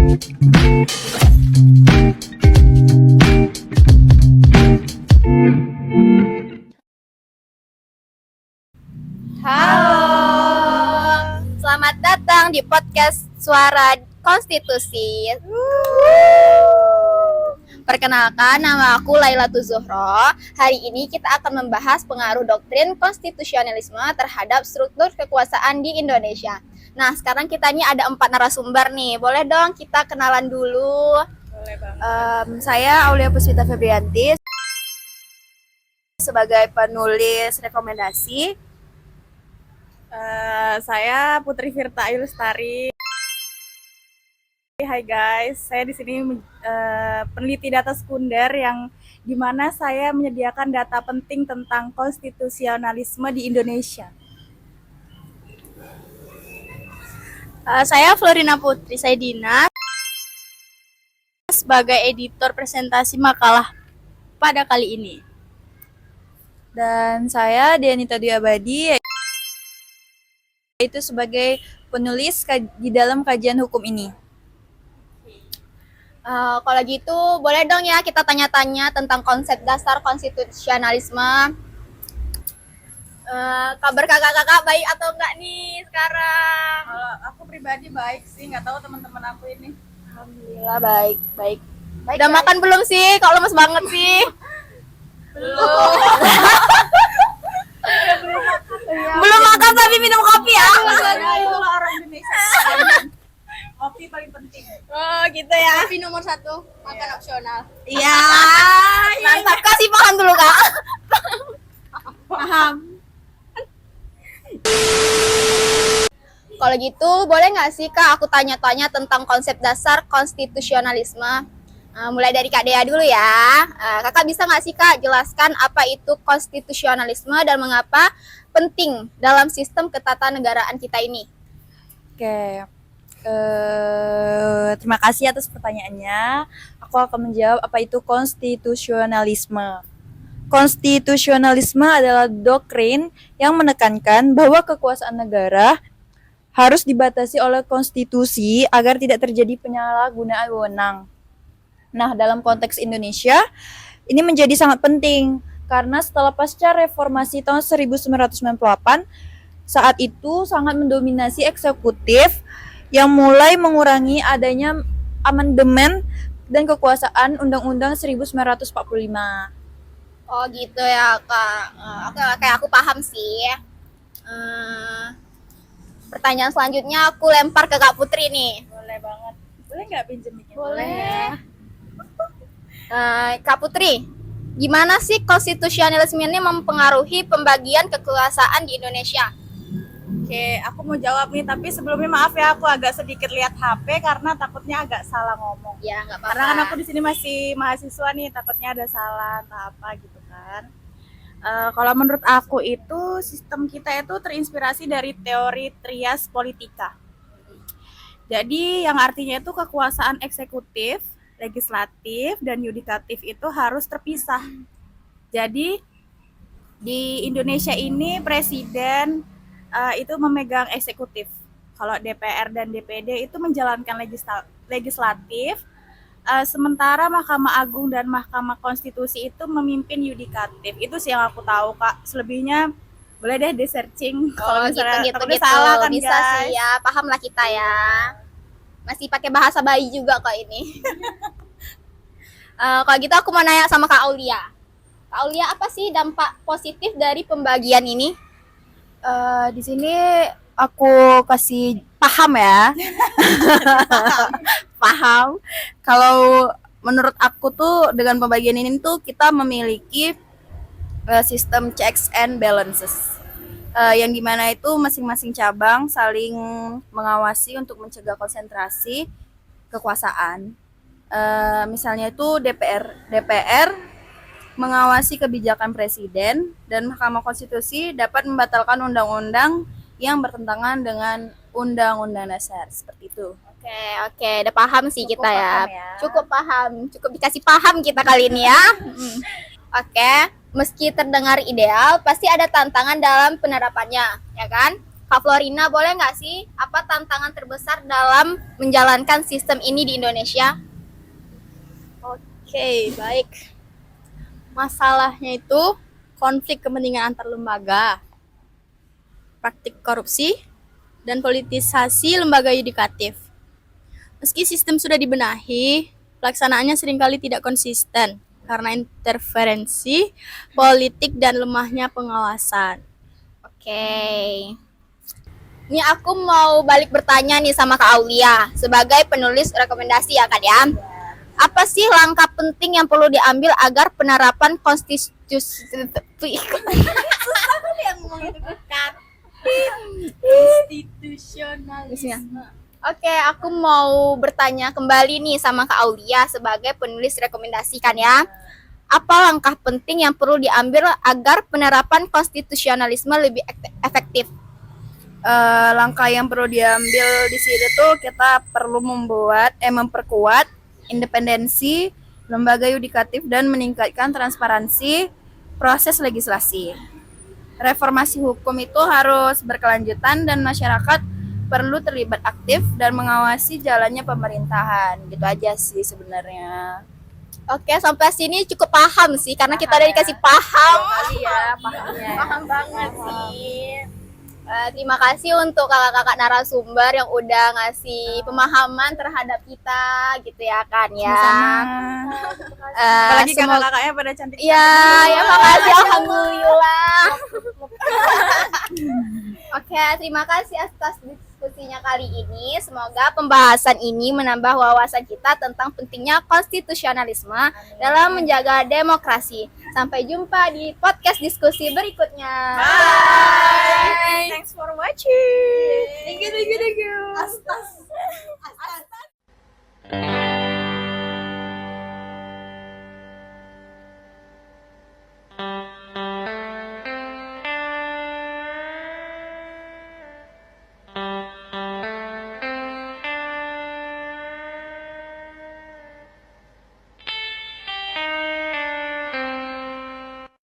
Halo, selamat datang di podcast Suara Konstitusi. Perkenalkan, nama aku Lailatul Zuhro. Hari ini kita akan membahas pengaruh doktrin konstitusionalisme terhadap struktur kekuasaan di Indonesia. Nah, sekarang kita ini ada 4 narasumber nih. Boleh dong kita kenalan dulu? Boleh banget. Saya Aulia Puspita Febrianti sebagai penulis rekomendasi. Saya Putri Firta Ilustari. Hai guys, saya di sini peneliti data sekunder yang dimana saya menyediakan data penting tentang konstitusionalisme di Indonesia. Saya Florina Putri Saidina sebagai editor presentasi makalah pada kali ini. Dan saya Dianita Dwi Abadi, yaitu sebagai penulis di dalam kajian hukum ini. Kalau gitu, boleh dong ya kita tanya-tanya tentang konsep dasar konstitusionalisme. Kabar kakak-kakak baik atau enggak nih sekarang? Kalau aku pribadi baik sih, nggak tahu teman-teman aku ini. Alhamdulillah baik. Udah makan belum sih? Kalau lemes banget sih. Belum. Belum makan tapi minum kopi ya? Itulah orang Indonesia. Kopi paling penting. Oh gitu ya. Tapi nomor 1, makan opsional. Iya. Mantap, kasih paham dulu kak. Paham. Kalau gitu boleh nggak sih kak aku tanya-tanya tentang konsep dasar konstitusionalisme? Mulai dari Kak Dea dulu ya. Kakak bisa nggak sih kak jelaskan apa itu konstitusionalisme dan mengapa penting dalam sistem ketatanegaraan kita ini? Oke. Terima kasih atas pertanyaannya. Aku akan menjawab apa itu konstitusionalisme. Konstitusionalisme adalah doktrin yang menekankan bahwa kekuasaan negara harus dibatasi oleh konstitusi agar tidak terjadi penyalahgunaan wewenang. Nah, dalam konteks Indonesia, ini menjadi sangat penting karena setelah pasca reformasi tahun 1998, saat itu sangat mendominasi eksekutif yang mulai mengurangi adanya amandemen dan kekuasaan Undang-Undang 1945. Oh gitu ya kak. Kayak aku paham sih. Pertanyaan selanjutnya aku lempar ke Kak Putri nih. Boleh banget. Boleh nggak pinjem mic-nya? Boleh. Kak Putri, gimana sih konstitusionalisme ini mempengaruhi pembagian kekuasaan di Indonesia? Oke, aku mau jawab nih, tapi sebelumnya maaf ya, aku agak sedikit lihat HP karena takutnya agak salah ngomong. Ya nggak apa-apa. Karena kan aku di sini masih mahasiswa nih, takutnya ada salah atau apa gitu kan. Kalau menurut aku itu sistem kita itu terinspirasi dari teori trias politika. Jadi yang artinya itu kekuasaan eksekutif, legislatif, dan yudikatif itu harus terpisah. Jadi di Indonesia ini presiden itu memegang eksekutif. Kalau DPR dan DPD itu menjalankan legislatif, sementara Mahkamah Agung dan Mahkamah Konstitusi itu memimpin yudikatif. Itu sih yang aku tahu kak. Selebihnya boleh deh di searching. Kalau misalnya gitu. salah kan bisa guys. sih ya, paham lah kita ya. Masih pakai bahasa bayi juga kok ini. Kalau gitu aku mau nanya sama Kak Aulia. Kak Aulia, apa sih dampak positif dari pembagian ini? Di sini aku kasih paham ya. Paham. Kalau menurut aku tuh dengan pembagian ini tuh kita memiliki sistem checks and balances. Yang dimana itu masing-masing cabang saling mengawasi untuk mencegah konsentrasi kekuasaan. Misalnya itu DPR mengawasi kebijakan presiden dan Mahkamah Konstitusi dapat membatalkan undang-undang yang bertentangan dengan Undang-Undang Dasar seperti itu. Oke, udah paham sih Cukup kita ya. paham ya. Cukup paham, cukup dikasih paham kita kali ini ya. Oke, meski terdengar ideal, pasti ada tantangan dalam penerapannya, ya kan? Kak Florina, boleh nggak sih apa tantangan terbesar dalam menjalankan sistem ini di Indonesia? Oke, baik. Masalahnya itu konflik kepentingan antar lembaga, praktik korupsi, dan politisasi lembaga yudikatif. Meski sistem sudah dibenahi, pelaksanaannya seringkali tidak konsisten karena interferensi politik dan lemahnya pengawasan. Oke. Ini aku mau balik bertanya nih sama Kak Aulia sebagai penulis rekomendasi ya Kak ya. Apa sih langkah penting yang perlu diambil agar penerapan Konstitusionalisme. Oke, aku mau bertanya kembali nih sama Kak Aulia sebagai penulis rekomendasi kan ya. Apa langkah penting yang perlu diambil agar penerapan konstitusionalisme lebih efektif? Langkah yang perlu diambil di sini tuh kita perlu memperkuat independensi lembaga yudikatif dan meningkatkan transparansi proses legislasi. Reformasi hukum itu harus berkelanjutan dan masyarakat perlu terlibat aktif dan mengawasi jalannya pemerintahan. Gitu aja sih sebenarnya. Oke, sampai sini cukup paham sih karena kita udah dikasih paham. Iya, pahamnya. Paham banget sih. Terima kasih untuk kakak-kakak narasumber yang udah ngasih pemahaman terhadap kita gitu ya kan ya. Apalagi Semoga- kakak-kakaknya pada cantik. Iya, ya makasih alhamdulillah. Oke, terima kasih atas diskusinya kali ini. Semoga pembahasan ini menambah wawasan kita tentang pentingnya konstitusionalisme dalam menjaga demokrasi. Sampai jumpa di podcast diskusi berikutnya. Bye. Thanks for watching. Thank you. Thank you.